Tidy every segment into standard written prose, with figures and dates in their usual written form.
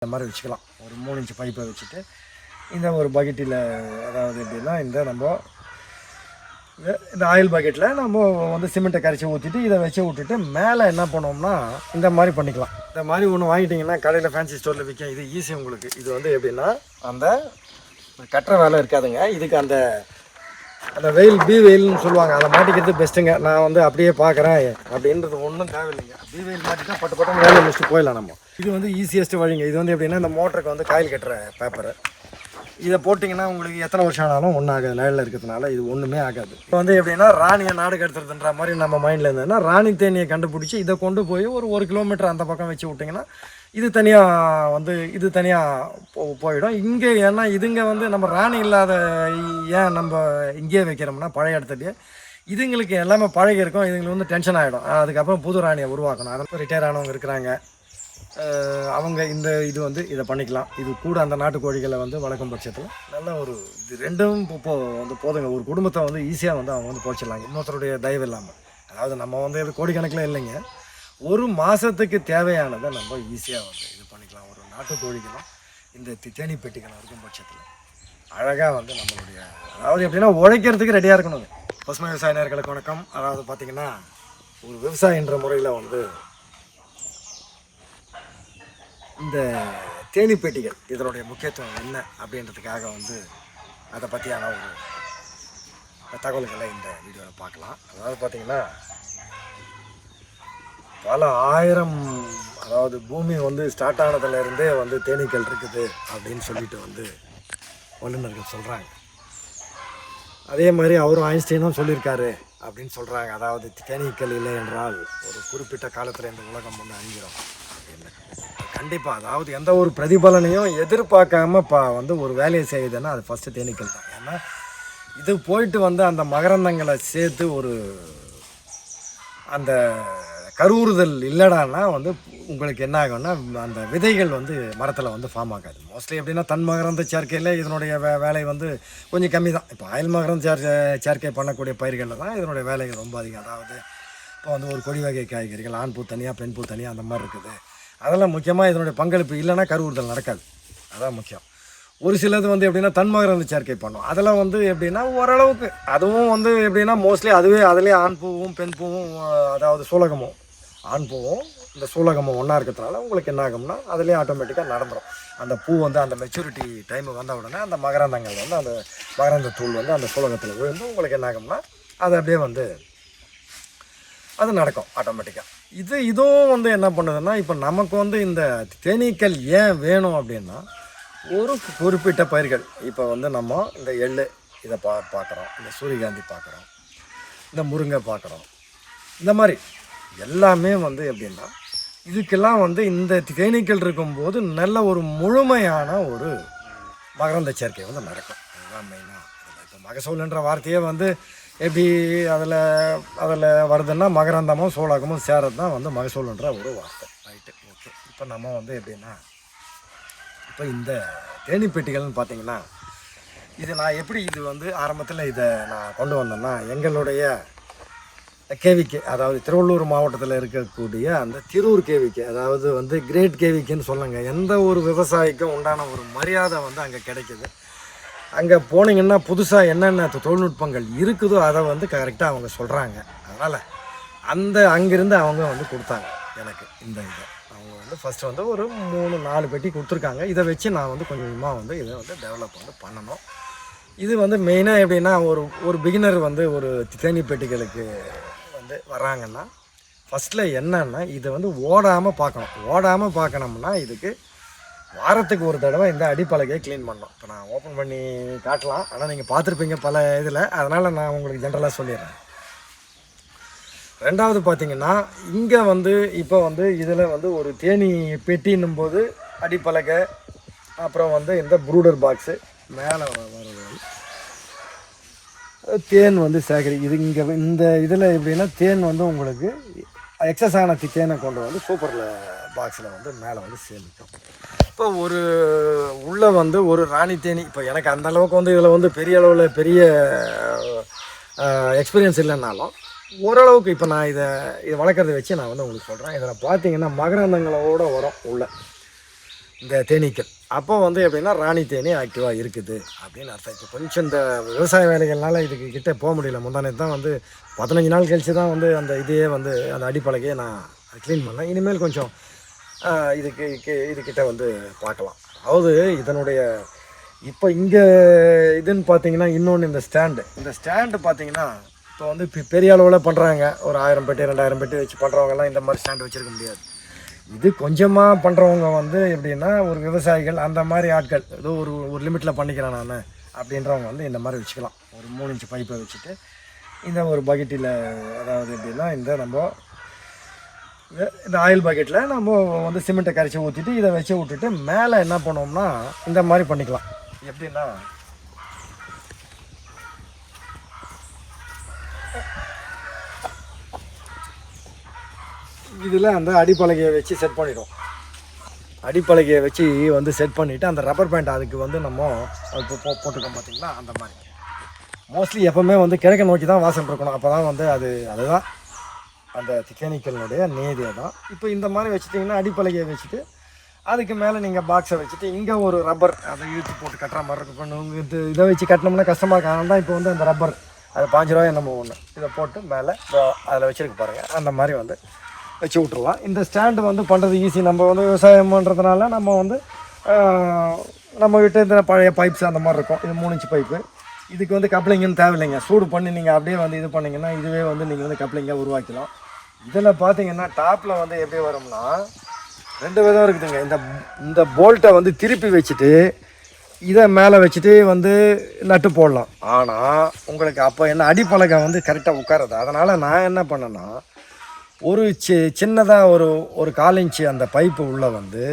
இந்த மாதிரி வச்சுக்கலாம். ஒரு 3 இன்ச் பைப்பை வச்சுட்டு இந்த ஒரு பக்கெட்டில், அதாவது எப்படின்னா இந்த ஆயில் பக்கெட்டில் நம்ம வந்து சிமெண்ட்டை கரைச்சி ஊற்றிட்டு இதை வச்சு விட்டுட்டு மேலே என்ன பண்ணோம்னா இந்த மாதிரி பண்ணிக்கலாம். இந்த மாதிரி ஒன்று வாங்கிட்டிங்கன்னா கடையில் ஃபேன்சி ஸ்டோரில் விற்கும். இது ஈஸி உங்களுக்கு. இது வந்து எப்படின்னா அந்த கட்டுற வேலை இருக்காதுங்க. இதுக்கு அந்த வெயில்னு சொல்லுவாங்க, அதை மாட்டிக்கிறது பெஸ்ட்டுங்க. நான் வந்து அப்படியே பார்க்குறேன் அப்படின்றது ஒன்றும் தேவையில்லைங்க. வெயில் மாட்டிட்டா பட்டு வேலையை முடிச்சுட்டு போயிடலாம் நம்ம. இது வந்து ஈஸியஸ்ட் வழிங்க. இது வந்து எப்படின்னா இந்த மோட்டருக்கு வந்து காயில் கட்டுற பேப்பரு. இதை போட்டிங்கன்னா உங்களுக்கு எத்தனை வருஷம் ஆனாலும் ஒன்றும் ஆகாது. நிழலில் இருக்கிறதுனால இது ஒன்றுமே ஆகாது. இப்போ வந்து எப்படின்னா ராணியை நாடு கடத்துறதுன்ற மாதிரி நம்ம மைண்டில் இருந்ததுன்னா ராணி தேனியை கண்டுபிடிச்சி இதை கொண்டு போய் ஒரு கிலோமீட்டர் அந்த பக்கம் வச்சு விட்டிங்கன்னா இது தனியாக வந்து இது தனியாக போயிடும். இங்கே ஏன்னா இதுங்க வந்து நம்ம ராணி இல்லாத ஏன் நம்ம இங்கேயே வைக்கிறோம்னா பழைய இடத்துலையே இதுங்களுக்கு எல்லாமே பழகி இருக்கும். இதுங்களுக்கு வந்து டென்ஷன் ஆகிடும். அதுக்கப்புறம் புது ராணியை உருவாக்கணும். அதனால் ரிட்டையர் ஆனவங்க இருக்கிறாங்க, அவங்க இது வந்து இதை பண்ணிக்கலாம். இது கூட அந்த நாட்டுக்கோழிகளை வந்து வளர்க்கும் பட்சத்தில் நல்ல ஒரு இது ரெண்டும் வந்து போதுங்க. ஒரு குடும்பத்தை வந்து ஈஸியாக வந்து அவங்க வந்து போச்சிடலாங்க, இன்னொருத்தருடைய தயவு இல்லாமல். அதாவது நம்ம வந்து இது கோடிக்கணக்கில் இல்லைங்க, ஒரு மாதத்துக்கு தேவையானதை நம்ம ஈஸியாக வந்து இது பண்ணிக்கலாம். ஒரு நாட்டுக்கோழிகளும் இந்த தேனி பெட்டிகளும் இருக்கும் பட்சத்தில் அழகாக வந்து நம்மளுடைய, அதாவது எப்படின்னா உழைக்கிறதுக்கு ரெடியாக இருக்கணுங்க. பசுமை விவசாய நேயர்களுக்கு வணக்கம். அதாவது பார்த்திங்கன்னா ஒரு விவசாயின்ற முறையில் வந்து இந்த தேனி பெட்டிகள் இதனுடைய முக்கியத்துவம் என்ன அப்படின்றதுக்காக வந்து அதை பற்றியான ஒரு தகவல்களை இந்த வீடியோவில் பார்க்கலாம். அதாவது பார்த்திங்கன்னா பல ஆயிரம், அதாவது பூமி வந்து ஸ்டார்ட் ஆனதுலேருந்தே வந்து தேனீக்கள் இருக்குது அப்படின்னு சொல்லிட்டு வந்து வல்லுநர்கள் சொல்கிறாங்க. அதே மாதிரி அவரும் ஐன்ஸ்டைனும் சொல்லியிருக்காரு அப்படின்னு சொல்கிறாங்க. அதாவது தேனீக்கள் இல்லை என்றால் ஒரு குறிப்பிட்ட காலத்தில் இந்த உலகம் வந்து அழிஞ்சிடும் அப்படின்னு. கண்டிப்பாக, அதாவது எந்த ஒரு பிரதிபலனையும் எதிர்பார்க்காம வந்து ஒரு வேலையை செய்யுதுன்னா அது ஃபஸ்ட்டு தேனீக்கள் தான். ஏன்னா இது போயிட்டு வந்து அந்த மகரந்தங்களை சேர்த்து ஒரு அந்த கருவுறுதல் இல்லைடான்னா வந்து உங்களுக்கு என்ன ஆகும்னா அந்த விதைகள் வந்து மரத்தில் வந்து ஃபார்ம் ஆகாது. மோஸ்ட்லி எப்படின்னா தன் மகரந்த சேர்க்கையில் இதனுடைய வேலை வந்து கொஞ்சம் கம்மி தான். இப்போ அயல் மகரந்த சேர்க்கை பண்ணக்கூடிய பயிர்களில் தான் இதனுடைய வேலைகள் ரொம்ப அதிகம். அதாவது இப்போ வந்து ஒரு கொடி வகை காய்கறிகள் ஆண் பூ தனியாக பெண் பூ தனியாக அந்த மாதிரி இருக்குது. அதெல்லாம் முக்கியமாக இதனுடைய பங்களிப்பு இல்லைன்னா கருவுறுதல் நடக்காது. அதான் முக்கியம். ஒரு சிலது வந்து எப்படின்னா தன் மகரந்த சேர்க்கை பண்ணும். அதெல்லாம் வந்து எப்படின்னா ஓரளவுக்கு, அதுவும் வந்து எப்படின்னா மோஸ்ட்லி அதுலேயே ஆண் பூவும் பெண் பூவும், அதாவது சூலகமும் ஆண் பூவும் இந்த சூலகமும் ஒன்றா இருக்கிறதுனால உங்களுக்கு என்ன ஆகும்னா அதுலேயே ஆட்டோமேட்டிக்காக நடந்துடும். அந்த பூ வந்து அந்த மெச்சூரிட்டி டைம் வந்த உடனே அந்த மகரந்தங்கள் வந்து அந்த மகரந்த தூள் வந்து அந்த சூலகத்தில் விழுந்து உங்களுக்கு என்ன ஆகும்னா அது அப்படியே வந்து அது நடக்கும் ஆட்டோமேட்டிக்காக. இதுவும் வந்து என்ன பண்ணுதுன்னா இப்போ நமக்கு வந்து இந்த தேனீக்கள் ஏன் வேணும் அப்படின்னா ஒரு குறிப்பிட்ட பயிர்கள், இப்போ வந்து நம்ம இந்த எள்ளு இதை பார்க்குறோம், இந்த சூரியகாந்தி பார்க்குறோம், இந்த முருங்கை பார்க்குறோம், இந்த மாதிரி எல்லாமே வந்து எப்படின்னா இதுக்கெல்லாம் வந்து இந்த தேனீக்கள் இருக்கும்போது நல்ல ஒரு முழுமையான ஒரு மகரந்த சேர்க்கை வந்து நடக்கும். அதுதான் மெயினாக. இப்போ மகசூல்ன்ற வார்த்தையே வந்து எப்படி அதில் வருதுன்னா மகரந்தமும் சோளகமும் சேரது தான் வந்து மகசூல்ன்ற ஒரு வார்த்தை. Right, okay. இப்போ நம்ம வந்து எப்படின்னா இப்போ இந்த தேனி பெட்டிகள்னு பார்த்தீங்கன்னா இது நான் எப்படி இது வந்து ஆரம்பத்தில் இதை நான் கொண்டு வந்தேன்னா எங்களுடைய கேவிக்கு, அதாவது திருவள்ளூர் மாவட்டத்தில் இருக்கக்கூடிய அந்த திரூர் கேவிக்கு, அதாவது வந்து கிரேட் கேவிக்குன்னு சொல்லுங்க. எந்த ஒரு விவசாயிக்கும் உண்டான ஒரு மரியாதை வந்து அங்கே கிடைக்குது. அங்கே போனீங்கன்னா புதுசாக என்னென்ன தொழில்நுட்பங்கள் இருக்குதோ அதை வந்து கரெக்டாக அவங்க சொல்கிறாங்க. அதனால் அங்கேருந்து அவங்க வந்து கொடுத்தாங்க எனக்கு இந்த இதை. அவங்க வந்து ஃபஸ்ட்டு வந்து ஒரு 3-4 பெட்டி கொடுத்துருக்காங்க. இதை வச்சு நான் வந்து கொஞ்சம் கொஞ்சமாக வந்து இதை வந்து டெவலப் வந்து பண்ணணும். இது வந்து மெயினாக எப்படின்னா ஒரு பிகினர் வந்து ஒரு தேனி பெட்டிகளுக்கு வந்து வர்றாங்கன்னா ஃபஸ்ட்டில் என்னன்னா இதை வந்து ஓடாமல் பார்க்கணும்னா இதுக்கு வாரத்துக்கு ஒரு தடவை இந்த அடிப்பலகையை க்ளீன் பண்ணணும். இப்போ நான் ஓப்பன் பண்ணி காட்டலாம், ஆனால் நீங்கள் பார்த்துருப்பீங்க பல இதில், அதனால் நான் உங்களுக்கு ஜென்ரலாக சொல்லிடுறேன். ரெண்டாவது பார்த்திங்கன்னா இங்கே வந்து இப்போ வந்து இதில் வந்து ஒரு தேனி பெட்டின்னும் போது அடிப்பலகை, அப்புறம் வந்து இந்த ப்ரூடர் பாக்ஸு மேலே வர்றது தேன் வந்து இது இங்கே இந்த இதில் எப்படின்னா தேன் வந்து உங்களுக்கு எக்ஸஸ் ஆன தேனை கொண்டு வந்து சூப்பரில் பாக்ஸில் வந்து மேலே வந்து சேமிக்கும். இப்போ உள்ளே வந்து ஒரு ராணி தேனி, இப்போ எனக்கு அந்த அளவுக்கு வந்து இதில் வந்து பெரிய அளவில் பெரிய எக்ஸ்பீரியன்ஸ் இல்லைன்னாலும் ஓரளவுக்கு இப்போ நான் இதை வளர்க்குறத வச்சு நான் வந்து உங்களுக்கு சொல்கிறேன். இதில் பார்த்தீங்கன்னா மகரந்தங்களோடு வரும் உள்ள இந்த தேனீக்கள். அப்போ வந்து எப்படின்னா ராணி தேனி ஆக்டிவாக இருக்குது அப்படின்னு அர்த்தம். இப்போ கொஞ்சம் இந்த விவசாய வேலைகள்னால இதுக்கு கிட்டே போக முடியல. முந்தானத்து தான் வந்து 15 நாள் கழித்து தான் வந்து அந்த இதையே வந்து அந்த அடிப்பலகையே நான் க்ளீன் பண்ணேன். இனிமேல் கொஞ்சம் இதுக்கிட்ட வந்து பார்க்கலாம். அதாவது இதனுடைய இப்போ இங்கே இதுன்னு பார்த்தீங்கன்னா இன்னொன்று இந்த ஸ்டாண்டு பார்த்தீங்கன்னா இப்போ வந்து பெரிய அளவில் பண்ணுறாங்க. ஒரு 1000 பெட்டி 2000 பெட்டி வச்சு பண்ணுறவங்கலாம் இந்த மாதிரி ஸ்டாண்டு வச்சுருக்க முடியாது. இது கொஞ்சமாக பண்ணுறவங்க வந்து எப்படின்னா ஒரு விவசாயிகள் அந்த மாதிரி ஆட்கள் ஏதோ ஒரு லிமிட்டில் பண்ணிக்கிறேன் நான் அப்படின்றவங்க வந்து இந்த மாதிரி வச்சுக்கலாம். ஒரு 3 இன்ச்சு பைப்பை வச்சுட்டு இந்த ஒரு பக்கெட்டில், அதாவது எப்படின்னா இந்த ஆயில் பக்கெட்டில் நம்ம வந்து சிமெண்ட்டை கரைச்சி ஊற்றிட்டு இதை வச்சு விட்டுட்டு மேலே என்ன பண்ணுவோம்னா இந்த மாதிரி பண்ணிக்கலாம். எப்படின்னா இதில் அந்த அடிப்பலகையை வச்சு செட் பண்ணிவிடும். அடிப்பலகையை வச்சு வந்து செட் பண்ணிவிட்டு அந்த ரப்பர் பேண்ட் அதுக்கு வந்து நம்ம இப்போ போட்டுக்கோம் பார்த்தீங்களா. அந்த மாதிரி மோஸ்ட்லி எப்போவுமே வந்து கிழக்க நோக்கி தான் வாசல் இருக்கணும். அப்போ தான் வந்து அதுதான் அந்த தேனீக்களினுடைய நேதியை தான். இப்போ இந்த மாதிரி வச்சுட்டிங்கன்னா அடிப்பலகையை வச்சுட்டு அதுக்கு மேலே நீங்கள் பாக்ஸை வச்சுட்டு இங்கே ஒரு ரப்பர் அதை இழுத்து போட்டு கட்டுற மாதிரி இருக்கும். இதை வச்சு கட்டினோம்னா கஷ்டமாக இருக்கும். அதனால தான் இப்போ வந்து அந்த ரப்பர் அது 5 ரூபாய் நம்ம ஒன்று இதை போட்டு மேலே அதில் வச்சுருக்க பாருங்கள். அந்த மாதிரி வந்து வச்சு விட்ருலாம். இந்த ஸ்டாண்டு வந்து பண்ணுறது ஈஸி. நம்ம வந்து விவசாயம் பண்ணுறதுனால நம்ம வந்து நம்மக்கிட்ட இந்த பழைய பைப்ஸ் அந்த மாதிரி இருக்கும். இது 3 இன்ச்சு பைப்பு. இதுக்கு வந்து கப்ளிங்குன்னு தேவையில்லைங்க. சூடு பண்ணி நீங்கள் அப்படியே வந்து இது பண்ணிங்கன்னா இதுவே வந்து நீங்கள் வந்து கப்ளிங்காக உருவாக்கலாம். இதில் பார்த்தீங்கன்னா டாப்பில் வந்து எப்படி வரும்னா 2 விதம் இருக்குதுங்க. இந்த போல்ட்டை வந்து திருப்பி வச்சுட்டு இதை மேலே வச்சுட்டு வந்து நட்டு போடலாம். ஆனால் உங்களுக்கு அப்போ என்ன அடிப்பலகை வந்து கரெக்டாக உட்காருது. அதனால் நான் என்ன பண்ணேன்னா ஒரு சின்னதாக ஒரு 1/4 இன்ச்சு அந்த பைப்பு உள்ளே வந்து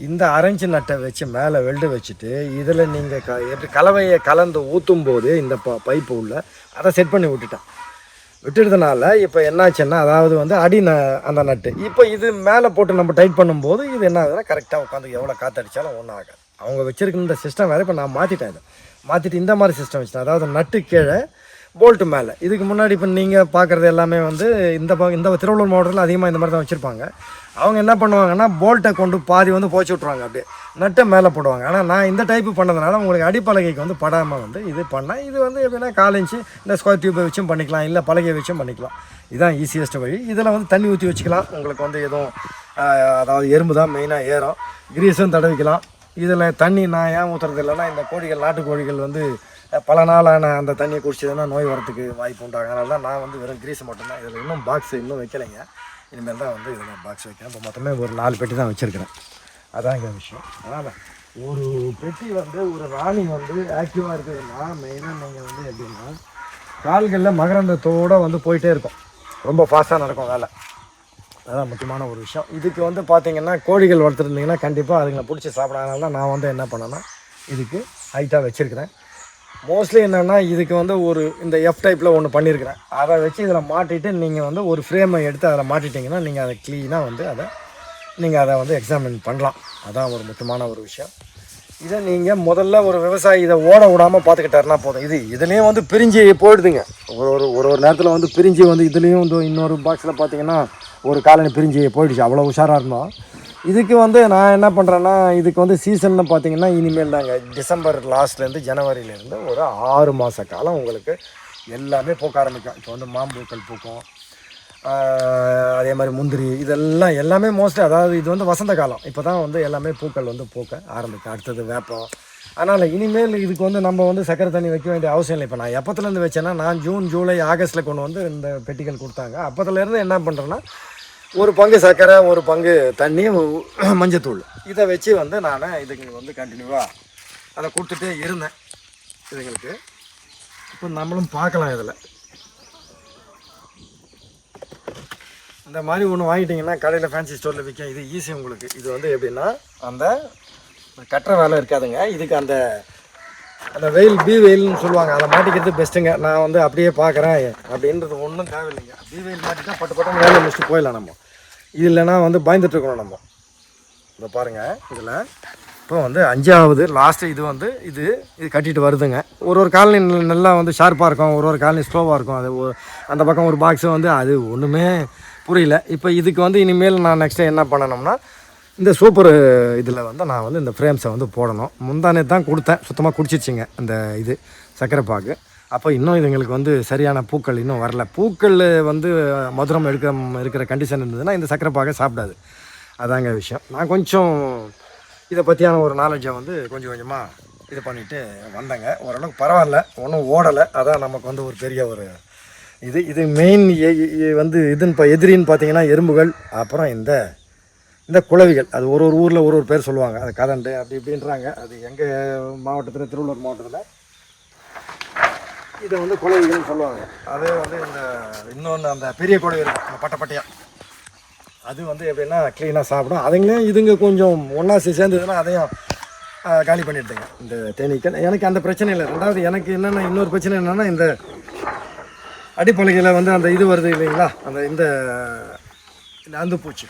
இந்த 1/2 இன்ச்சு நட்டை வச்சு மேலே வெல்டு வச்சுட்டு இதில் நீங்கள் எப்படி கலவையை கலந்து ஊற்றும் போது இந்த பைப்பு உள்ள அதை செட் பண்ணி விட்டுறதுனால இப்போ என்னாச்சுன்னா அதாவது வந்து அந்த நட்டு இப்போ இது மேலே போட்டு நம்ம டைட் பண்ணும்போது இது என்ன ஆகுதுன்னா கரெக்டாக உட்காந்து எவ்வளோ காற்றடிச்சாலும் ஒன்றும் ஆகாது. அவங்க வச்சுருக்க இந்த சிஸ்டம் வேறு இப்போ நான் மாற்றிட்டேன். இதை மாற்றிட்டு இந்த மாதிரி சிஸ்டம் வச்சுட்டேன். அதாவது நட்டு கீழே போல்ட்டு மேலே. இதுக்கு முன்னாடி இப்போ நீங்கள் பார்க்குறது எல்லாமே வந்து இந்த திருவள்ளூர் மாவட்டத்தில் அதிகமாக இந்த மாதிரி தான் வச்சுருப்பாங்க. அவங்க என்ன பண்ணுவாங்கன்னா போல்ட்டை கொண்டு பாதி வந்து போச்சு விட்ருவாங்க, அப்படியே நட்டை மேலே போடுவாங்க. ஆனால் நான் இந்த டைப்பு பண்ணதுனால உங்களுக்கு அடிப்பலகைக்கு வந்து படாமல் வந்து இது பண்ணேன். இது வந்து எப்படின்னா 1/4 இன்ச்சு இந்த ஸ்கொயர் டியூப்பை வச்சும் பண்ணிக்கலாம், இல்லை பலகையை வச்சும் பண்ணிக்கலாம். இதுதான் ஈஸியஸ்ட் வழி. இதில் வந்து தண்ணி ஊற்றி வச்சுக்கலாம். உங்களுக்கு வந்து எதுவும் அதாவது எறும்பு தான் மெயினாக ஏறும், கிரீஸும் தடவிக்கலாம். இதில் தண்ணி நான் ஏன் ஊற்றுறது இல்லைன்னா இந்த கோழிகள் நாட்டு கோழிகள் வந்து பல நாளான அந்த தண்ணியை குடிச்சதுன்னா நோய் வரத்துக்கு வாய்ப்பு உண்டாகும். அதனால தான் நான் வந்து வெறும் கிரீஸ் மட்டும்தான். இதில் இன்னும் பாக்ஸ் இன்னும் வைக்கலைங்க. இனிமேல் தான் வந்து இதில் பாக்ஸ் வைக்கிறேன். இப்போ மொத்தமே ஒரு 4 பெட்டி தான் வச்சுருக்கிறேன். அதான் இங்கே விஷயம். அதனால் ஒரு பெட்டி வந்து ஒரு ராணி வந்து ஆக்டிவாக இருக்குதுன்னா மெயினாக நீங்கள் வந்து எப்படின்னா கால்களில் மகரந்தத்தோடு வந்து போயிட்டே இருக்கும். ரொம்ப ஃபாஸ்ட்டாக நடக்கும் வேலை. அதுதான் முக்கியமான ஒரு விஷயம். இதுக்கு வந்து பார்த்திங்கன்னா கோழிகள் வளர்த்துருந்தீங்கன்னா கண்டிப்பாக அதுங்களை பிடிச்சி சாப்பிடாதனால தான் நான் வந்து என்ன பண்ணேன்னா இதுக்கு ஹைட்டாக வச்சுருக்கிறேன். மோஸ்ட்லி என்னென்னா இதுக்கு வந்து இந்த எஃப் டைப்பில் ஒன்று பண்ணியிருக்கிறேன். அதை வச்சு இதில் மாட்டிட்டு நீங்கள் வந்து ஒரு ஃப்ரேமை எடுத்து அதில் மாட்டிட்டிங்கன்னா நீங்கள் அதை க்ளீனாக வந்து அதை வந்து எக்ஸாமின் பண்ணலாம். அதான் ஒரு முக்கியமான ஒரு விஷயம். இதை நீங்கள் முதல்ல ஒரு விவசாயி இதை ஓட விடாமல் பார்த்துக்கிட்டாருன்னா போதும். இதுலேயும் வந்து பிரிஞ்சு போயிடுதுங்க. ஒரு நேரத்தில் வந்து பிரிஞ்சு வந்து இதுலேயும் வந்து இன்னொரு பாக்ஸில் பார்த்தீங்கன்னா ஒரு காலனி பிரிஞ்சு போயிடுச்சு. அவ்வளோ உஷாராக இருந்தோம். இதுக்கு வந்து நான் என்ன பண்ணுறேன்னா இதுக்கு வந்து சீசன்னு பார்த்தீங்கன்னா இனிமேல் தாங்க டிசம்பர் லாஸ்ட்லேருந்து ஜனவரியிலேருந்து ஒரு 6 மாத காலம் உங்களுக்கு எல்லாமே பூக்க ஆரம்பிக்கும். இப்போ வந்து மாம்பூக்கள் பூக்கும், அதே மாதிரி முந்திரி, இதெல்லாம் எல்லாமே மோஸ்ட்லி அதாவது இது வந்து வசந்த காலம். இப்போ தான் வந்து எல்லாமே பூக்கள் வந்து பூக்க ஆரம்பிக்கும். அடுத்தது வேப்பம். அதனால் இனிமேல் இதுக்கு வந்து நம்ம வந்து சக்கரை தண்ணி வைக்க வேண்டிய அவசியம் இல்லை. இப்போ நான் எப்போத்துலேருந்து வச்சேன்னா நான் ஜூன் ஜூலை ஆகஸ்ட்டில் கொண்டு வந்து இந்த பெட்டிகள் கொடுத்தாங்க. அப்போத்துலேருந்து என்ன பண்ணுறேன்னா ஒரு பங்கு சர்க்கரை, ஒரு பங்கு தண்ணி, மஞ்சத்தூள், இதை வச்சு வந்து நான் இதுங்களுக்கு வந்து கண்டினியூவாக அதை கொடுத்துட்டே இருந்தேன் இதுங்களுக்கு. இப்போ நம்மளும் பார்க்கலாம். இதில் இந்த மாதிரி ஒன்று வாங்கிட்டிங்கன்னா கடையில் ஃபேன்சி ஸ்டோரில் விற்கும். இது ஈஸி உங்களுக்கு. இது வந்து எப்படின்னா அந்த கட்டுற வேலை இருக்காதுங்க. இதுக்கு அந்த வெயில்னு சொல்லுவாங்க, அதை மாட்டிக்கிறது பெஸ்ட்டுங்க. நான் வந்து அப்படியே பார்க்குறேன் அப்படின்றது ஒன்றும் தேவையில்லைங்க. வெயில் மாட்டிட்டா பட்டு வேலை முடிச்சுட்டு போயிடலாம். நம்ம இது இல்லைன்னா வந்து பயந்துட்டுருக்கணும் நம்ம. இதை பாருங்கள். இதில் இப்போ வந்து 5வது லாஸ்ட்டு இது வந்து இது கட்டிட்டு வருதுங்க. ஒரு காலனி நல்லா வந்து ஷார்ப்பாக இருக்கும், ஒரு காலனி ஸ்லோவாக இருக்கும். அது அந்த பக்கம் ஒரு பாக்ஸு வந்து அது ஒன்றுமே புரியல. இப்போ இதுக்கு வந்து இனிமேல் நான் நெக்ஸ்ட்டு என்ன பண்ணணும்னா இந்த சூப்பர் இதில் வந்து நான் வந்து இந்த ஃப்ரேம்ஸை வந்து போடணும். முந்தானே தான் கொடுத்தேன், சுத்தமாக குடிச்சிச்சிங்க இந்த இது சர்க்கரை பாகு. அப்போ இன்னும் இதுங்களுக்கு வந்து சரியான பூக்கள் இன்னும் வரல. பூக்கள் வந்து மதுரம் இருக்கிற கண்டிஷன் இருந்ததுன்னா இந்த சர்க்கரை பாகை சாப்பிடாது. அதாங்க விஷயம். நான் கொஞ்சம் இதை பற்றியான ஒரு நாலேஜை வந்து கொஞ்சம் கொஞ்சமாக இது பண்ணிவிட்டு வந்தேங்க. ஓரளவுக்கு பரவாயில்ல, ஒன்றும் ஓடலை. அதான் நமக்கு வந்து ஒரு பெரிய ஒரு இது மெயின் வந்து இதுன்னு இப்போ எதிரின்னு பார்த்தீங்கன்னா எறும்புகள், அப்புறம் இந்த குளவிகள். அது ஒரு ஊரில் ஒரு பேர் சொல்லுவாங்க, அது கதண்டு அப்படி இப்படின்றாங்க. அது எங்கள் மாவட்டத்தில், திருவள்ளூர் மாவட்டத்தில் இதை வந்து குளவிகள்னு சொல்லுவாங்க. அதே வந்து இன்னொன்று அந்த பெரிய குளவி இருக்கும், அந்த பட்டையாக, அது வந்து எப்படின்னா க்ளீனாக சாப்பிடும். அதுங்களே இதுங்க கொஞ்சம் ஒன்றா சேர்ந்ததுன்னா அதையும் காலி பண்ணிவிடுதுங்க இந்த தேனீக்கள். எனக்கு அந்த பிரச்சனை இல்லை. ரெண்டாவது எனக்கு என்னென்னா இன்னொரு பிரச்சனை என்னென்னா இந்த அடிப்பலையில் வந்து அந்த இது வருது இல்லைங்களா, இந்த அந்துப்பூச்சி,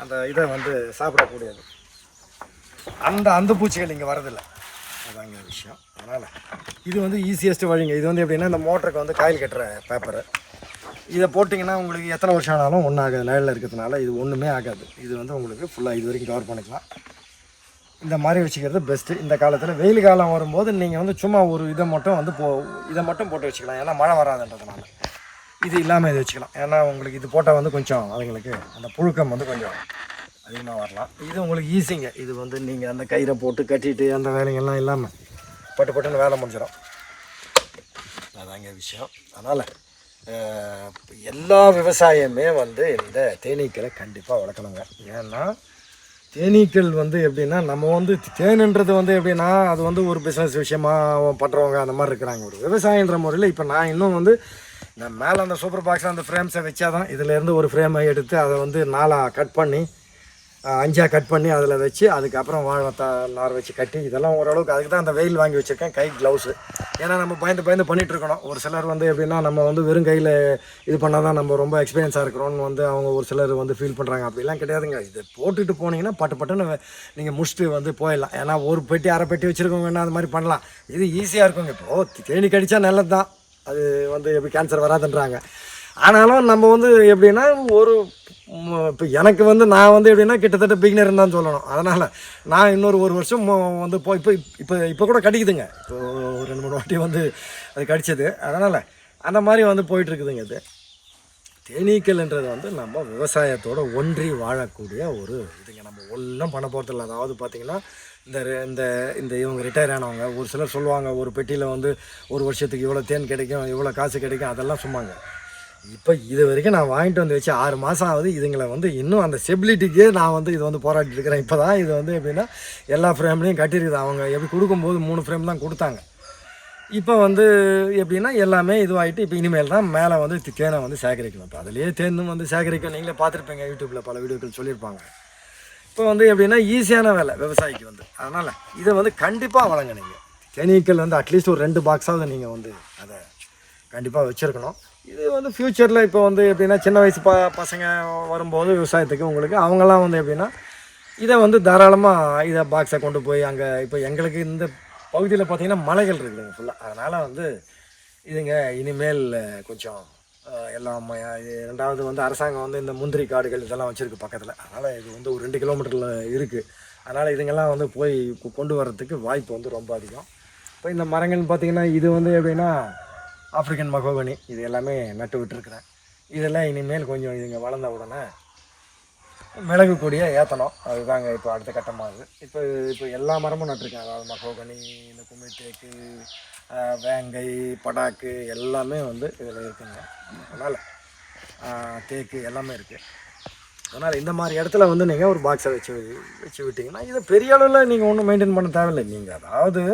அந்த இதை வந்து சாப்பிடக்கூடியது, அந்த அந்துப்பூச்சிகள் இங்கே வரதில்லை. அதாங்க விஷயம். அதனால் இது வந்து ஈஸியஸ்ட்டு வழிங்க. இது வந்து எப்படின்னா இந்த மோட்டருக்கு வந்து காயில் கட்டுற பேப்பரு, இதை போட்டிங்கன்னா உங்களுக்கு எத்தனை வருஷம் ஆனாலும் ஒன்றும் ஆகாது. நிழலில் இருக்கிறதுனால இது ஒன்றுமே ஆகாது. இது வந்து உங்களுக்கு ஃபுல்லாக இது வரைக்கும் கவர் பண்ணிக்கலாம். இந்த மாதிரி வச்சுக்கிறது பெஸ்ட்டு. இந்த காலத்தில் வெயில் காலம் வரும்போது நீங்கள் வந்து சும்மா ஒரு இதை மட்டும் வந்து இதை மட்டும் போட்டு வச்சுக்கலாம். ஏன்னா மழை வராதுன்றதுனால இது இல்லாமல் இது வச்சுக்கலாம். ஏன்னா உங்களுக்கு இது போட்டால் வந்து கொஞ்சம் அதுங்களுக்கு அந்த புழுக்கம் வந்து கொஞ்சம் அதிகமாக வரலாம். இது உங்களுக்கு ஈஸிங்க. இது வந்து நீங்கள் அந்த கயிறை போட்டு கட்டிட்டு அந்த வேலைங்கள்லாம் இல்லாமல் பட்டுன்னு வேலை முடிஞ்சிடும். அதாங்க விஷயம். அதனால் எல்லா விவசாயமே வந்து இந்த தேனீக்களை கண்டிப்பாக வளர்க்கணுங்க. ஏன்னா தேனீக்கள் வந்து எப்படின்னா நம்ம வந்து தேனுன்றது வந்து எப்படின்னா அது வந்து ஒரு பிஸ்னஸ் விஷயமாக பண்ணுறவங்க அந்த மாதிரி இருக்கிறாங்க. ஒரு விவசாயன்ற முறையில் இப்போ நான் இன்னும் வந்து இந்த மேலே அந்த சூப்பர் பாக்ஸில் அந்த ஃப்ரேம்ஸை வச்சாதான் இதிலேருந்து ஒரு ஃப்ரேமை எடுத்து அதை வந்து 4ஆக கட் பண்ணி 5ஆக கட் பண்ணி அதில் வச்சு அதுக்கப்புறம் வாழை நார் வச்சு கட்டி இதெல்லாம் ஓரளவுக்கு அதுக்கு தான் அந்த வெயில் வாங்கி வச்சுருக்கேன், கை க்ளவுஸு. ஏன்னா நம்ம பயந்து பண்ணிகிட்ருக்கணும். ஒரு சிலர் வந்து எப்படின்னா நம்ம வந்து வெறும் கையில் இது பண்ணால் தான் நம்ம ரொம்ப எக்ஸ்பீரியன்ஸாக இருக்கிறோன்னு வந்து அவங்க ஒரு சிலர் வந்து ஃபீல் பண்ணுறாங்க. அப்படிலாம் கிடையாதுங்க. இதை போட்டுட்டு போனீங்கன்னா பட்டுன்னு நீங்கள் முடிச்சுட்டு வந்து போயிடலாம். ஏன்னா ஒரு பெட்டி அரை பெட்டி வச்சுருக்கவங்க வேணால் அது மாதிரி பண்ணலாம். இது ஈஸியாக இருக்குங்க. இப்போது தேனி கடித்தா நல்லது தான், அது வந்து எப்படி கேன்சர் வராதுன்றாங்க. ஆனாலும் நம்ம வந்து எப்படின்னா இப்போ எனக்கு வந்து நான் வந்து எப்படின்னா கிட்டத்தட்ட பிகினர்னு தான் சொல்லணும். அதனால் நான் இன்னொரு வருஷம் வந்து இப்போ கூட கடிக்குதுங்க. இப்போ 2-3 வாட்டி வந்து அது கடிச்சது. அதனால் அந்த மாதிரி வந்து போயிட்டுருக்குதுங்க. இது தேனீக்கள்ன்றது வந்து நம்ம விவசாயத்தோடு ஒன்றி வாழக்கூடிய ஒரு இதுங்க. நம்ம ஒன்றும் பண்ண போகிறதில்ல. அதாவது பார்த்திங்கன்னா இந்த இவங்க ரிட்டையர் ஆனவங்க ஒரு சிலர் சொல்லுவாங்க, ஒரு பெட்டியில் வந்து ஒரு வருஷத்துக்கு இவ்வளோ தேன் கிடைக்கும், இவ்வளோ காசு கிடைக்கும், அதெல்லாம் சும்மாங்க. இப்போ இது வரைக்கும் நான் வாங்கிட்டு வந்து வச்சு 6 மாதம் ஆகுது. இதுங்களை வந்து இன்னும் அந்த ஸ்டெபிலிட்டிக்கே நான் வந்து இது வந்து போராட்டிட்டு இருக்கிறேன். இப்போ தான் இது வந்து எப்படின்னா எல்லா ஃப்ரேம்லேயும் கட்டியிருக்குது. அவங்க எப்படி கொடுக்கும்போது 3 ஃப்ரேம் தான் கொடுத்தாங்க. இப்போ வந்து எப்படின்னா எல்லாமே இதுவாகிட்டு இப்போ இனிமேல் தான் மேலே வந்து தேனை வந்து சேகரிக்கணும். இப்போ அதிலேயே தேனும் வந்து சேகரிக்கும். நீங்களே பார்த்துருப்பீங்க, யூடியூப்பில் பல வீடியோக்கள் சொல்லியிருப்பாங்க. இப்போ வந்து எப்படின்னா ஈஸியான வேலை விவசாயிக்கு வந்து. அதனால் இதை வந்து கண்டிப்பாக வழங்க. நீங்கள் தேனீக்கள் வந்து அட்லீஸ்ட் ஒரு 2 பாக்ஸாவது நீங்கள் வந்து அதை கண்டிப்பாக வச்சுருக்கணும். இது வந்து ஃப்யூச்சரில் இப்போ வந்து எப்படின்னா சின்ன வயசு பசங்க வரும்போது விவசாயத்துக்கு உங்களுக்கு அவங்கெல்லாம் வந்து எப்படின்னா இதை வந்து தாராளமாக இதை பாக்ஸை கொண்டு போய் அங்கே இப்போ எங்களுக்கு இந்த பகுதியில் பார்த்திங்கன்னா மலைகள் இருக்குதுங்க ஃபுல்லாக. அதனால் வந்து இதுங்க இனிமேல் கொஞ்சம் எல்லாம் 2வது வந்து அரசாங்கம் வந்து இந்த முந்திரி காடுகள் இதெல்லாம் வச்சுருக்கு பக்கத்தில். அதனால் இது வந்து ஒரு 2 கிலோமீட்டரில் இருக்குது. அதனால் இதுங்கெல்லாம் வந்து போய் கொண்டு வர்றதுக்கு வாய்ப்பு வந்து ரொம்ப அதிகம். இப்போ இந்த மரங்கள்னு பார்த்திங்கன்னா இது வந்து எப்படின்னா ஆஃப்ரிக்கன் மகோகனி, இது எல்லாமே நட்டு விட்டுருக்குறேன். இதெல்லாம் இனிமேல் கொஞ்சம் இதுங்க வளர்ந்த உடனே மிளகு கொடியை ஏற்றணும். அதுதாங்க இப்போ அடுத்த கட்டமாகுது. இப்போ எல்லா மரமும் நட்டுருக்கேன். அதாவது மகோகனி, இந்த குமிழ் தேக்கு, வேங்கை, படாக்கு எல்லாமே வந்து இதில் இருக்குங்க. அதனால் தேக்கு எல்லாமே இருக்குது. அதனால் இந்த மாதிரி இடத்துல வந்து நீங்கள் ஒரு பாக்ஸை வச்சு விட்டிங்கன்னா இதை பெரிய அளவில் நீங்கள் ஒன்றும் மெயின்டைன் பண்ண தேவையில்லை. நீங்கள் அதாவது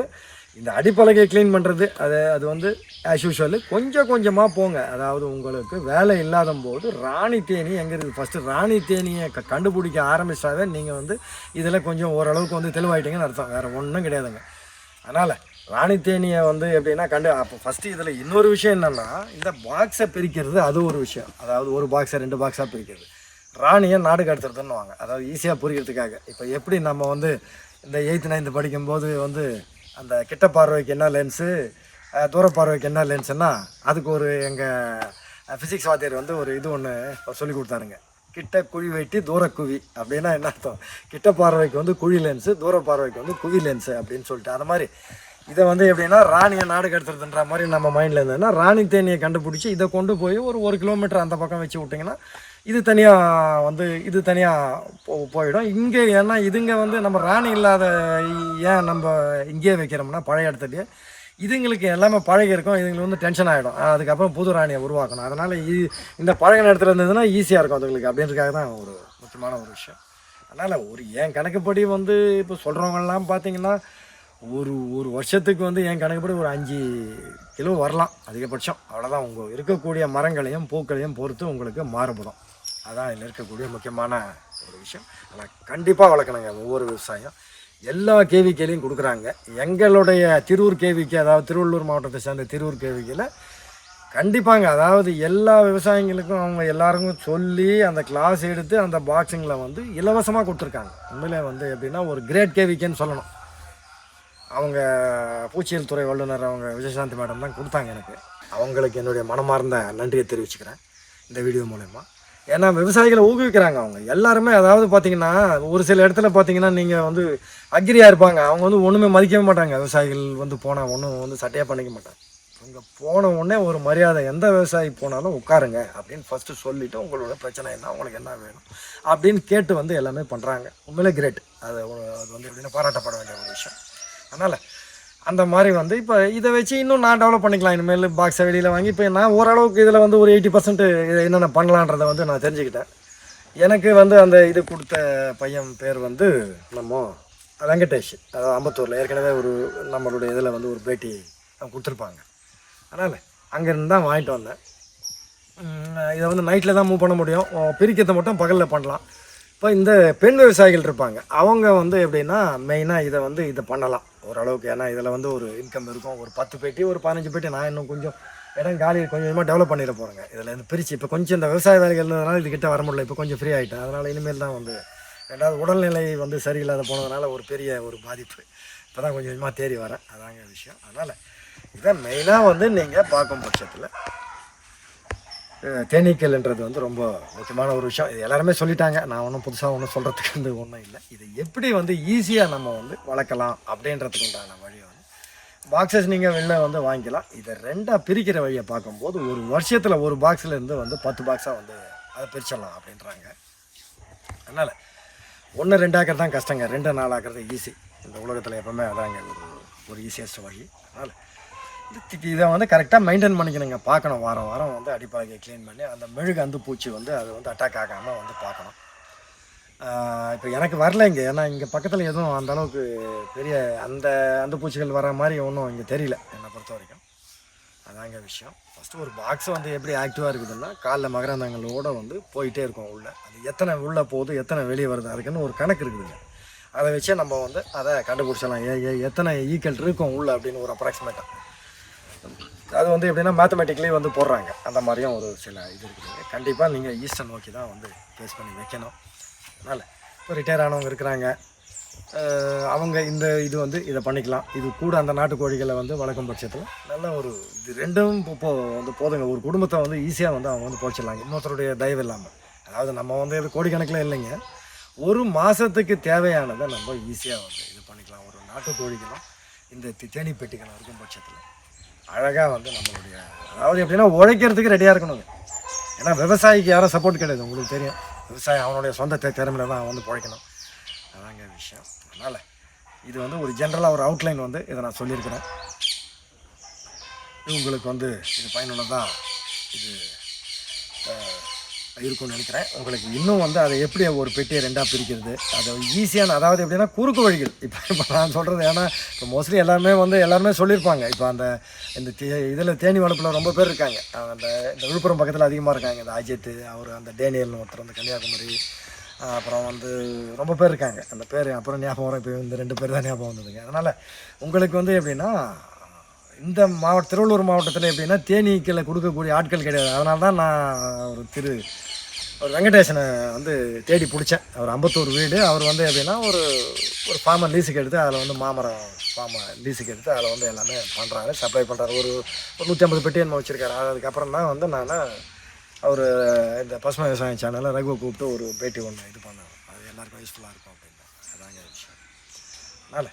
இந்த அடிப்பலகையை க்ளீன் பண்ணுறது அது வந்து ஆஸ் யூஷுவல் கொஞ்சம் கொஞ்சமாக போங்க. அதாவது உங்களுக்கு வேலை இல்லாத போது ராணி தேனி எங்கே இருக்குது ஃபஸ்ட்டு ராணி தேனியை கண்டுபிடிக்க ஆரம்பிச்சாவே நீங்கள் வந்து இதில் கொஞ்சம் ஓரளவுக்கு வந்து தெளிவாயிட்டீங்கன்னு அர்த்தம். வேறு ஒன்றும் கிடையாதுங்க. அதனால் ராணி தேனியை வந்து எப்படின்னா அப்போ ஃபஸ்ட்டு இதில் இன்னொரு விஷயம் என்னென்னா இந்த பாக்ஸை பிரிக்கிறது அது ஒரு விஷயம். அதாவது ஒரு பாக்ஸை 2 பாக்ஸாக பிரிக்கிறது. ராணியை நாடு கடத்துறதுன்னு வாங்க. அதாவது ஈஸியாக புரிகிறதுக்காக இப்போ எப்படி நம்ம வந்து இந்த 8th 9th படிக்கும்போது வந்து அந்த கிட்ட பார்வைக்கு என்ன லென்ஸு, தூர பார்வைக்கு என்ன லென்ஸுன்னா அதுக்கு ஒரு எங்கள் ஃபிசிக்ஸ் வாத்தியார் வந்து ஒரு இது ஒன்று சொல்லி கொடுத்தாருங்க. கிட்ட குழி வெட்டி தூர குவி அப்படின்னா என்ன அர்த்தம்? கிட்ட பார்வைக்கு வந்து குழி லென்ஸு, தூர பார்வைக்கு வந்து குவி லென்ஸு அப்படின்னு சொல்லிட்டு அது மாதிரி இதை வந்து எப்படின்னா ராணியை நாடு கடத்துறதுன்ற மாதிரி நம்ம மைண்டில் இருந்ததுன்னா ராணி தேனியை கண்டுபிடிச்சி இதை கொண்டு போய் ஒரு கிலோமீட்டர் அந்த பக்கம் வச்சு விட்டிங்கன்னா இது தனியாக வந்து இது தனியாக போயிடும். இங்கே ஏன்னா இதுங்க வந்து நம்ம ராணி இல்லாத ஏன் நம்ம இங்கேயே வைக்கிறோம்னா பழைய இடத்துலையே இதுங்களுக்கு எல்லாமே பழகி இருக்கும். இதுங்களுக்கு வந்து டென்ஷன் ஆகிடும். அதுக்கப்புறம் புது ராணியை உருவாக்கணும். அதனால் இந்த பழகின இடத்துல இருந்ததுன்னா ஈஸியாக இருக்கும் அதுங்களுக்கு அப்படின்றதுக்காக தான் ஒரு முக்கியமான ஒரு விஷயம். அதனால் என் கணக்குப்படி வந்து இப்போ சொல்கிறவங்கலாம் பார்த்தீங்கன்னா ஒரு வருஷத்துக்கு வந்து என் கணக்குப்படி ஒரு 5 கிலோ வரலாம் அதிகபட்சம். அவ்வளோதான். உங்கள் இருக்கக்கூடிய மரங்களையும் பூக்களையும் பொறுத்து உங்களுக்கு மாறுபடும். அதான் இதில் இருக்கக்கூடிய முக்கியமான ஒரு விஷயம். ஆனால் கண்டிப்பாக வளர்க்கணுங்க ஒவ்வொரு விவசாயம். எல்லா கேவிக்கையிலையும் கொடுக்குறாங்க. எங்களுடைய திருவூர் கேவிக்கு, அதாவது திருவள்ளூர் மாவட்டத்தை சேர்ந்த திருவூர் கேவிக்கையில் கண்டிப்பாங்க, அதாவது எல்லா விவசாயிகளுக்கும் அவங்க எல்லாருக்கும் சொல்லி அந்த கிளாஸ் எடுத்து அந்த பாக்ஸிங்கில் வந்து இலவசமாக கொடுத்துருக்காங்க. உண்மையிலே வந்து எப்படின்னா ஒரு கிரேட் கேவிக்கேன்னு சொல்லணும். அவங்க பூச்சியல் துறை வல்லுநர் அவங்க விஜயசாந்தி மேடம் தான் கொடுத்தாங்க எனக்கு. அவங்களுக்கு என்னுடைய மனமார்ந்த நன்றியை தெரிவிச்சுக்கிறேன் இந்த வீடியோ மூலமா. ஏன்னா விவசாயிகளை ஊக்குவிக்கிறாங்க அவங்க எல்லாருமே. அதாவது பார்த்திங்கன்னா ஒரு சில இடத்துல பார்த்திங்கன்னா நீங்கள் வந்து அக்ரியாக இருப்பாங்க, அவங்க வந்து ஒன்றுமே மதிக்கவே மாட்டாங்க. விவசாயிகள் வந்து போனால் ஒன்றும் வந்து சட்டையாக பண்ணிக்க மாட்டாங்க. அங்கே போன உடனே ஒரு மரியாதை, எந்த விவசாயி போனாலும் உட்காருங்க அப்படின்னு ஃபஸ்ட்டு சொல்லிவிட்டு உங்களோட பிரச்சனை என்ன, உங்களுக்கு என்ன வேணும் அப்படின்னு கேட்டு வந்து எல்லாமே பண்ணுறாங்க. உண்மையிலே கிரேட். அது வந்து எப்படின்னா பாராட்டப்பட வேண்டிய ஒரு விஷயம். அதனால் அந்த மாதிரி வந்து இப்போ இதை வச்சு இன்னும் நான் டெவலப் பண்ணிக்கலாம். இனிமேல் பாக்ஸை வெளியில் வாங்கி இப்போ நான் ஓரளவுக்கு இதில் வந்து ஒரு 80% என்னென்ன பண்ணலான்றதை வந்து நான் தெரிஞ்சுக்கிட்டேன். எனக்கு வந்து அந்த இது கொடுத்த பையன் பேர் வந்து நம்ம வெங்கடேஷ், அதாவது அம்பத்தூரில் ஏற்கனவே ஒரு நம்மளுடைய இதில் வந்து ஒரு பேட்டி கொடுத்துருப்பாங்க. அதனால் அங்கேருந்து தான் வாங்கிட்டு வந்தேன். இதை வந்து நைட்டில் தான் மூவ் பண்ண முடியும், பிரிக்கிறதை மட்டும் பகலில் பண்ணலாம். இப்போ இந்த பெண் விவசாயிகள் இருப்பாங்க, அவங்க வந்து எப்படின்னா மெயினாக இதை பண்ணலாம் ஓரளவுக்கு. ஏன்னா இதில் வந்து ஒரு இன்கம் இருக்கும். ஒரு 10 பெட்டி ஒரு 15 பெட்டி நான் இன்னும் கொஞ்சம் இடம் காலி கொஞ்சமாக டெவலப் பண்ணிட போகிறேங்க. இதில் இருந்து பிரித்து இப்போ கொஞ்சம் இந்த விவசாய வேலைகள் இருந்ததுனால இதுக்கிட்ட வர முடியல. இப்போ கொஞ்சம் ஃப்ரீ ஆகிட்டேன். அதனால் இனிமேல் தான் வந்து ரெண்டாவது உடல்நிலை வந்து சரியில்லாத போனதுனால ஒரு பெரிய ஒரு பாதிப்பு. இப்போ தான் கொஞ்சம் கொஞ்சமாக தேறி வரேன். அதாங்க விஷயம். அதனால் இதை மெயினாக வந்து நீங்கள் பார்க்கும் பட்சத்தில் தேனீக்கல்ன்றது வந்து ரொம்ப முக்கியமான ஒரு விஷயம். இது எல்லாருமே சொல்லிட்டாங்க. நான் ஒன்றும் புதுசாக ஒன்றும் சொல்கிறதுக்கு வந்து ஒன்றும் இல்லை. இதை எப்படி வந்து ஈஸியாக நம்ம வந்து வளர்க்கலாம் அப்படின்றதுக்கு உண்டான வழி வந்து பாக்ஸஸ் நீங்கள் வெளில வந்து வாங்கிக்கலாம். இதை 2ஆக பிரிக்கிற வழியை பார்க்கும்போது ஒரு வருஷத்தில் ஒரு பாக்ஸ்லேருந்து வந்து 10 பாக்ஸாக வந்து அதை பிரிச்சிடலாம் அப்படின்றாங்க. அதனால் 1 2 ஆக்கிறது தான் கஷ்டங்க, 2 4 ஆக்கிறது ஈஸி. இந்த உலகத்தில் எப்போவுமே அதாங்க ஒரு ஈஸியஸ்ட் வழி. அதனால் இதை வந்து கரெக்டாக மெயின்டைன் பண்ணிக்கணுங்க. பார்க்கணும், வாரம் வாரம் வந்து அடிப்பாகையை க்ளீன் பண்ணி அந்த மெழுகு அந்த பூச்சி வந்து அது வந்து அட்டாக் ஆகாமல் வந்து பார்க்கணும். இப்போ எனக்கு வரல இங்கே, ஏன்னா இங்கே பக்கத்தில் எதுவும் அந்தளவுக்கு பெரிய அந்த பூச்சிகள் வர மாதிரி ஒன்றும் இங்கே தெரியல என்னை பொறுத்த வரைக்கும். அதாங்க விஷயம். ஃபஸ்ட்டு ஒரு பாக்ஸ் வந்து எப்படி ஆக்டிவாக இருக்குதுன்னா காலைல மகரந்தங்களோடு வந்து போயிட்டே இருக்கும் உள்ளே. அது எத்தனை உள்ளே போகுது எத்தனை வெளியே வருது அதுக்குன்னு ஒரு கணக்கு இருக்குதுங்க. அதை வச்சே நம்ம வந்து அதை கண்டுபிடிச்சலாம். எத்தனை ஈக்கள் இருக்கும் உள்ளே அப்படின்னு ஒரு அப்ராக்சிமேட்டாக. அது வந்து எப்படின்னா மேத்தமெட்டிக்கலி வந்து போடுறாங்க. அந்த மாதிரியும் ஒரு சில இது இருக்குதுங்க. கண்டிப்பாக நீங்கள் ஈஸ்டர் நோக்கி தான் வந்து ஃபேஸ் பண்ணி வைக்கணும். அதனால் இப்போ ரிட்டையர் ஆனவங்க இருக்கிறாங்க, அவங்க இது வந்து இதை பண்ணிக்கலாம். இது கூட அந்த நாட்டுக்கோழிகளை வந்து வளர்க்கும் பட்சத்தில் நல்ல ஒரு இது 2ம் வந்து போதுங்க. ஒரு குடும்பத்தை வந்து ஈஸியாக வந்து அவங்க வந்து போச்சிடலாங்க இன்னொருத்தருடைய தயவு இல்லாமல். அதாவது நம்ம வந்து இது கோடிக்கணக்கில் இல்லைங்க, ஒரு மாதத்துக்கு தேவையானதை நம்ம ஈஸியாக வந்து இது பண்ணிக்கலாம். ஒரு நாட்டுக்கோழிகளும் இந்த தேனி பெட்டிகளும் இருக்கும் பட்சத்தில் அழகாக வந்து நம்மளுடைய அதாவது எப்படின்னா உழைக்கிறதுக்கு ரெடியாக இருக்கணுங்க. ஏன்னா விவசாயிக்கு யாரும் சப்போர்ட் கிடையாது, உங்களுக்கு தெரியும். விவசாயம் அவனுடைய சொந்த திறமையில தான் வந்து பிழைக்கணும். அதாங்க விஷயம். அதனால் இது வந்து ஒரு ஜென்ரலாக ஒரு அவுட்லைன் வந்து இதை நான் சொல்லியிருக்கிறேன். உங்களுக்கு வந்து இது பயனுள்ளதாக இது இருக்கும்னு நினைக்கிறேன். உங்களுக்கு இன்னும் வந்து அதை எப்படி ஒரு பெட்டியை 2ஆக பிரிக்கிறது, அதை ஈஸியான அதாவது எப்படின்னா குறுக்கு வழிகள். இப்போ நான் சொல்கிறது ஏன்னா இப்போ மோஸ்ட்லி எல்லாருமே சொல்லியிருப்பாங்க. இப்போ இந்த இதில் தேனி வளர்ப்பில் ரொம்ப பேர் இருக்காங்க. இந்த விழுப்புரம் பக்கத்தில் அதிகமாக இருக்காங்க. இந்த அஜித், அவர் அந்த டேனியல்னு ஒருத்தர் வந்து கன்னியாகுமரி, அப்புறம் வந்து ரொம்ப பேர் இருக்காங்க. அந்த பேர் அப்புறம் ஞாபகம் வரும். இப்போ இந்த 2 பேர் தான் ஞாபகம் வந்ததுங்க. அதனால் உங்களுக்கு வந்து எப்படின்னா இந்த திருவள்ளூர் மாவட்டத்தில் எப்படின்னா தேனீக்களை கொடுக்கக்கூடிய ஆட்கள் கிடையாது. அதனால தான் நான் ஒரு வெங்கடேசனை வந்து தேடி பிடிச்சேன். அவர் அம்பத்தூர் வீடு. அவர் வந்து எப்படின்னா ஒரு ஃபார்மை லீஸுக்கு எடுத்து அதில் வந்து மாமரம் ஃபார்மை லீஸுக்கு எடுத்து அதில் வந்து எல்லாமே பண்ணுறாரு, சப்ளை பண்ணுறாரு. ஒரு 150 பெட்டி என்ன வச்சுருக்காரு. அதுக்கப்புறம் தான் வந்து நான் அவர் இந்த பசுமை விவசாயம் சேனலில் ரகுவை கூப்பிட்டு ஒரு பேட்டி ஒன்று இது பண்ணாங்க. அது எல்லாருக்கும் யூஸ்ஃபுல்லாக இருக்கும் அப்படின்னா அதாங்க விஷயம். அதனால்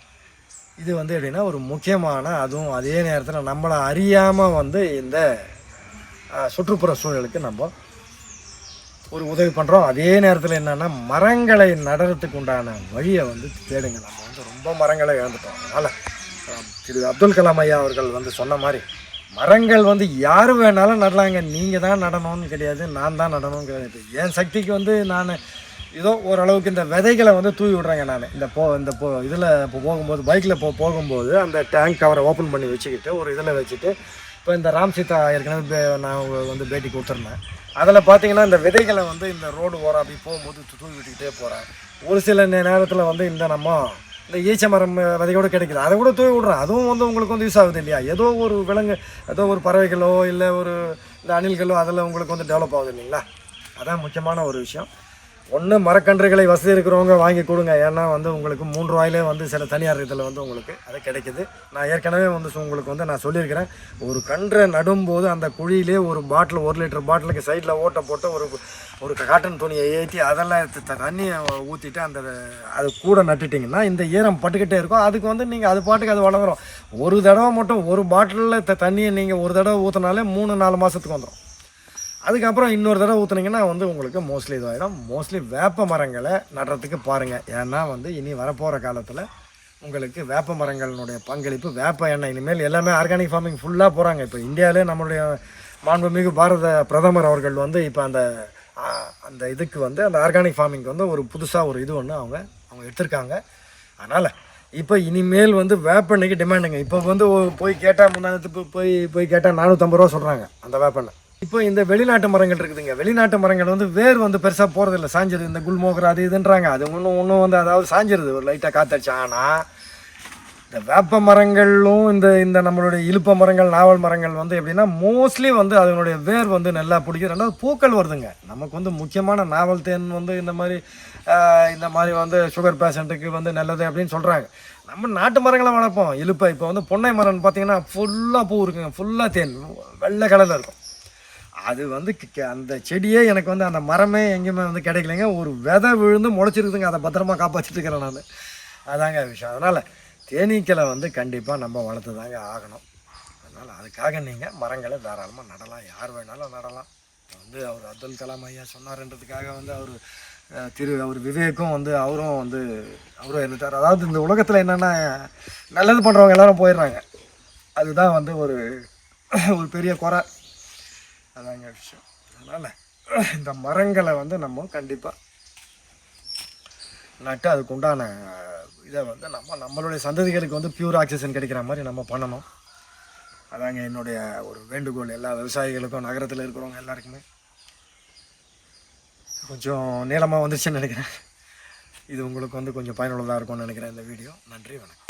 இது வந்து எப்படின்னா ஒரு முக்கியமான, அதுவும் அதே நேரத்தில் நம்மளை அறியாமல் வந்து இந்த சுற்றுப்புற சூழலுக்கு நம்ம ஒரு உதவி பண்ணுறோம். அதே நேரத்தில் என்னென்னா மரங்களை நடுறதுக்கு உண்டான வழியை வந்து தேடுங்க. நம்ம வந்து ரொம்ப மரங்களை இழந்துட்டோம். அதனால் திரு அப்துல் கலாம் ஐயா அவர்கள் வந்து சொன்ன மாதிரி மரங்கள் வந்து யார் வேணாலும் நடலாங்க. நீங்கள் தான் நடணும்னு கிடையாது, நான் தான் நடணும்னு கிடையாது. என் சக்திக்கு வந்து நான் ஏதோ ஓரளவுக்கு இந்த விதைகளை வந்து தூவி விட்றேங்க. நான் இந்த இதில் இப்போ போகும்போது பைக்கில் போகும்போது அந்த டேங்க் கவரை ஓப்பன் பண்ணி வச்சுக்கிட்டு ஒரு இதில் வச்சுட்டு இப்போ இந்த ராம் சீதா ஏற்கனவே நான் வந்து பேட்டி கொடுத்துருந்தேன். அதில் பார்த்தீங்கன்னா இந்த விதைகளை வந்து இந்த ரோடு ஓரம் அப்படி போகும்போது தூவி விட்டுக்கிட்டே போகிறேன். ஒரு சில நேரத்தில் வந்து இந்த ஈச்ச மரம் விதையோடு கிடைக்குது, அதை கூட தூவி விட்றேன். அதுவும் வந்து உங்களுக்கு வந்து யூஸ் ஆகுது இல்லையா? ஏதோ ஒரு விலங்கு, ஏதோ ஒரு பறவைகளோ இல்லை ஒரு இந்த அணில்களோ அதில் உங்களுக்கு வந்து டெவலப் ஆகுது இல்லைங்களா? அதான் முக்கியமான ஒரு விஷயம். ஒன்று மரக்கன்றுகளை வசதி இருக்கிறவங்க வாங்கி கொடுங்க. ஏன்னா வந்து உங்களுக்கு 3 ரூபாயிலே வந்து சில தனியார் இதில் வந்து உங்களுக்கு அது கிடைக்குது. நான் ஏற்கனவே வந்து உங்களுக்கு வந்து நான் சொல்லியிருக்கிறேன், ஒரு கன்றை நடும்போது அந்த குழியிலே ஒரு பாட்டில் 1 லிட்டர் பாட்டிலுக்கு சைடில் ஓட்டை போட்டு ஒரு காட்டன் துணியை ஏற்றி அதெல்லாம் தண்ணியை ஊற்றிட்டு அது கூட நட்டுட்டிங்கன்னா இந்த ஈரம் பட்டுக்கிட்டே இருக்கும். அதுக்கு வந்து நீங்கள் அது பாட்டுக்கு அது வளர்ந்துடும். ஒரு தடவை மட்டும் ஒரு பாட்டிலில் தண்ணியை நீங்கள் ஒரு தடவை ஊற்றினாலே 3-4 மாதத்துக்கு வந்துடும். அதுக்கப்புறம் இன்னொரு தடவை ஊற்றுனீங்கன்னா வந்து உங்களுக்கு மோஸ்ட்லி இதாகிடும். மோஸ்ட்லி வேப்ப மரங்களை நடுறதுக்கு பாருங்கள். ஏன்னா வந்து இனி வரப்போகிற காலத்தில் உங்களுக்கு வேப்ப மரங்களினுடைய பங்களிப்பு, வேப்ப எண்ணெய் இனிமேல் எல்லாமே ஆர்கானிக் ஃபார்மிங் ஃபுல்லாக போகிறாங்க. இப்போ இந்தியாவிலே நம்மளுடைய மாண்புமிகு பாரத பிரதமர் அவர்கள் வந்து இப்போ அந்த இதுக்கு வந்து அந்த ஆர்கானிக் ஃபார்மிங்க்கு வந்து ஒரு புதுசாக ஒரு இது ஒன்று அவங்க எடுத்திருக்காங்க. அதனால் இப்போ இனிமேல் வந்து வேப்பெண்ணெய்க்கு டிமாண்டுங்க. இப்போ வந்து போய் கேட்டால் முன்னாடி போய் கேட்டால் 450 ரூபா சொல்கிறாங்க அந்த வேப்பெண்ணெய். இப்போ இந்த வெளிநாட்டு மரங்கள் இருக்குதுங்க. வெளிநாட்டு மரங்கள் வந்து வேர் வந்து பெருசாக போகிறதில்ல, சாஞ்சிருது. இந்த குல்மோகர் அது இதுன்றாங்க, அது ஒன்றும் வந்து அதாவது சாஞ்சிருது ஒரு லைட்டாக காத்தடிச்சு. ஆனால் இந்த வேப்ப மரங்களும் இந்த நம்மளுடைய இலுப்ப மரங்கள், நாவல் மரங்கள் வந்து எப்படின்னா மோஸ்ட்லி வந்து அதனுடைய வேர் வந்து நல்லா பிடிக்கும். ரெண்டாவது பூக்கள் வருதுங்க. நமக்கு வந்து முக்கியமான நாவல் தேன் வந்து இந்த மாதிரி வந்து சுகர் பேஷண்ட்டுக்கு வந்து நல்லது அப்படின்னு சொல்கிறாங்க. நம்ம நாட்டு மரங்களை வளர்ப்போம். இலுப்பை இப்போ வந்து பொன்னை மரம்னு பார்த்தீங்கன்னா ஃபுல்லாக பூ இருக்குங்க, ஃபுல்லாக தேன் வெள்ளை கலரில் இருக்கும். அது வந்து அந்த செடியே எனக்கு வந்து அந்த மரமே எங்கேயுமே வந்து கிடைக்கலைங்க. ஒரு விதை விழுந்து முளைச்சிருக்குதுங்க, அதை பத்திரமா காப்பாற்றிட்டு இருக்கிறேன் நான். அதாங்க விஷயம். அதனால் தேனீக்களை வந்து கண்டிப்பாக நம்ம வளர்த்து தாங்க ஆகணும். அதனால் அதுக்காக நீங்கள் மரங்களை தாராளமாக நடலாம், யார் வேணாலும் நடலாம். வந்து அவர் அப்துல் கலாம் ஐயா சொன்னார்ன்றதுக்காக வந்து அவர் விவேக்கும் வந்து அவரும் இருந்துட்டார். அதாவது இந்த உலகத்தில் என்னென்னா நல்லது பண்ணுறவங்க எல்லோரும் போயிடுறாங்க. அதுதான் வந்து ஒரு பெரிய குறை. அதாங்க விஷயம். அதனால் இந்த மரங்களை வந்து நம்ம கண்டிப்பாக நட்டு அதுக்கு உண்டான இதை வந்து நம்மளுடைய சந்ததிகளுக்கு வந்து பியூர் ஆக்சிஜன் கிடைக்கிற மாதிரி நம்ம பண்ணணும். அதாங்க என்னுடைய ஒரு வேண்டுகோள் எல்லா விவசாயிகளுக்கும், நகரத்தில் இருக்கிறவங்க எல்லாருக்குமே. கொஞ்சம் நீளமாக வந்துருச்சுன்னு நினைக்கிறேன். இது உங்களுக்கு வந்து கொஞ்சம் பயனுள்ளதாக இருக்கும்னு நினைக்கிறேன் இந்த வீடியோ. நன்றி, வணக்கம்.